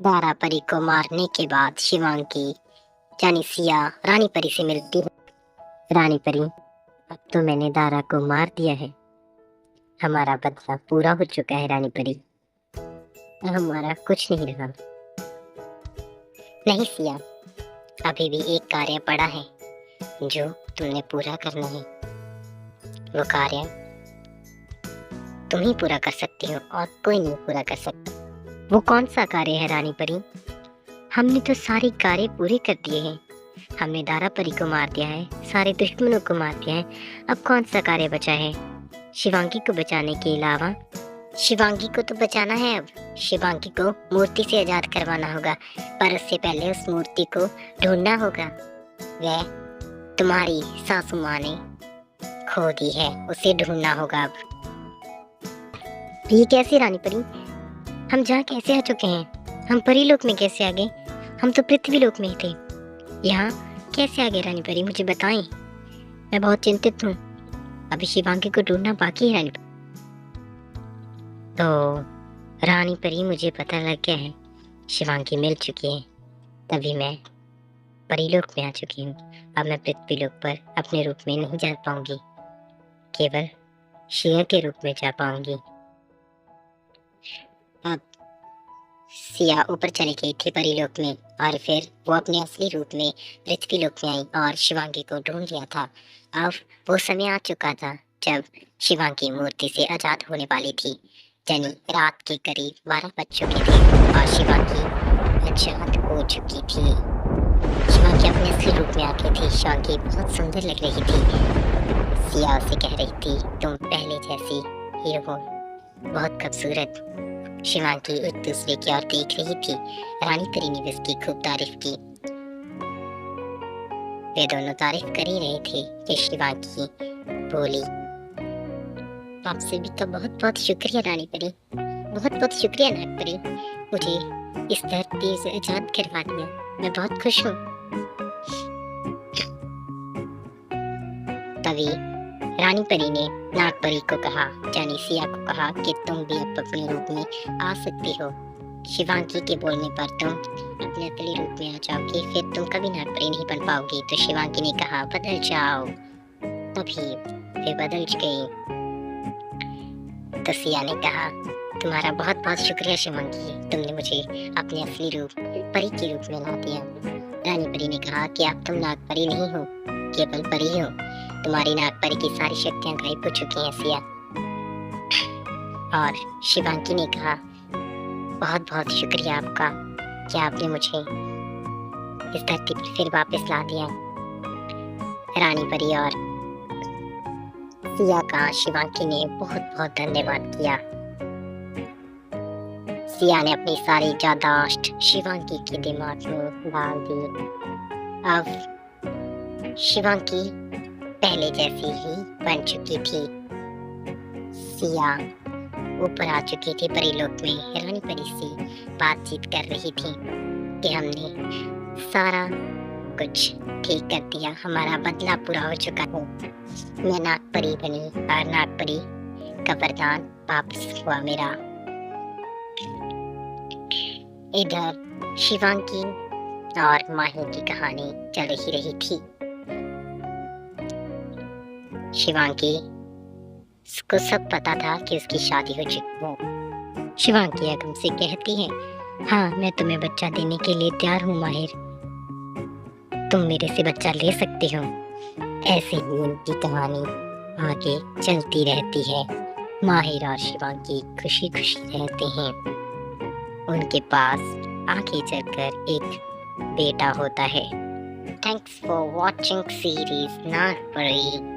दारा परी को मारने के बाद शिवांगी यानी सिया रानी परी से मिलती है। रानी परी, अब तो मैंने दारा को मार दिया है, हमारा बदला पूरा हो चुका है रानी परी, हमारा कुछ नहीं रहा। नहीं सिया, अभी भी एक कार्य पड़ा है जो तुमने पूरा करना है। वो कार्य तुम ही पूरा कर सकती हो और कोई नहीं पूरा कर सकता। वो कौन सा कार्य है रानी परी? हमने तो सारे कार्य पूरे कर दिए हैं। हमने दारा परी को मार दिया है, सारे दुश्मनों को मार दिया है। अब कौन सा कार्य बचा है? शिवांगी को बचाने के अलावा। शिवांगी को तो बचाना है। अब शिवांगी को मूर्ति से आजाद करवाना होगा, पर उससे पहले उस मूर्ति को ढूंढना होगा। वह तुम्हारी सासू माँ ने खो दी है, उसे ढूंढना होगा। अब ये कैसे रानी परी? हम जहाँ कैसे आ चुके हैं? हम परीलोक में कैसे आ गए? हम तो पृथ्वीलोक में ही थे, यहाँ कैसे आ गए रानी परी? मुझे बताएं, मैं बहुत चिंतित हूँ। अभी शिवांगी को ढूंढना बाकी है रानी परी। तो रानी परी, मुझे पता लग गया है, शिवांगी मिल चुकी है, तभी मैं परीलोक में आ चुकी हूँ। अब मैं पृथ्वीलोक पर अपने रूप में नहीं जा पाऊंगी, केवल शिया के रूप में जा पाऊंगी। अब सिया ऊपर चली गई थी परीलोक में, और फिर वो अपने असली रूप में पृथ्वीलोक में आई और शिवांगी को ढूंढ लिया था। अब वो समय आ चुका था जब शिवांगी मूर्ति से आजाद होने वाली थी, यानी रात के करीब 12 बज चुके थे और शिवांगी आजाद हो चुकी थी। शिवांगी अपने असली रूप में आ गई थी। शिवांगी बहुत सुंदर लग रही थी। सिया उसे कह रही थी, तुम पहले जैसी ही हो, बहुत खूबसूरत। शिवांगी एक दूसरे की ओर देख रही थी। रानी परी ने उसकी खूब तारीफ की। वे दोनों तारीफ कर ही रहे थे कि शिवांगी बोली, आपसे भी तो बहुत बहुत शुक्रिया रानी परी, बहुत बहुत शुक्रिया नाग परी, मुझे इस धरती से आजाद करवा दिया। मैं बहुत खुश हूँ। तभी रानी परी ने नाग परी को कहा, यानी सिया को कहा कि तुम भी अब अपने रूप में आ सकती हो। शिवांगी के बोलने पर तुम अपने असली रूप में आ जाओगी, फिर तुम कभी नाग परी नहीं बन पाओगी। तो शिवांगी ने कहा, बदल जाओ। तभी वे बदल गई। तो सिया ने कहा, तुम्हारा बहुत बहुत शुक्रिया शिवांगी, तुमने मुझे अपने असली रूप परी के रूप में ला दिया। रानी परी ने कहा कि अब तुम नाग परी नहीं हो, केवल परी हो। तुम्हारी नाग परी की सारी शक्तियां गायब हो चुकी हैं सिया। और शिवांगी ने कहा, बहुत बहुत शुक्रिया आपका कि आपने मुझे इस धरती पर फिर वापस ला दिया। रानी परी और सिया का शिवांगी ने बहुत बहुत धन्यवाद किया। सिया ने अपनी सारी याददाश्त शिवांगी के दिमाग में डाल दी। अब शिवांगी पहले जैसी ही बन चुकी थी। सिया ऊपर आ चुकी थी परीलोक में। रानी परी से बातचीत कर रही थी कि हमने सारा कुछ ठीक कर दिया, हमारा बदला पूरा हो चुका है। मैं नाग परी बनी और नाग परी का वरदान वापस हुआ मेरा। इधर शिवांगी और माही की कहानी चल ही रही थी। शिवांगी को सब पता था कि उसकी शादी हो चुकी है। शिवांगी अगम से कहती है, हाँ मैं तुम्हें बच्चा देने के लिए तैयार हूँ माहिर, तुम मेरे से बच्चा ले सकती हो। ऐसे ही उनकी कहानी आगे चलती रहती है। माहिर और शिवांगी खुशी खुशी रहते हैं। उनके पास आगे चलकर एक बेटा होता है। थैंक्स फॉर वॉचिंग सीरीज नाग परी।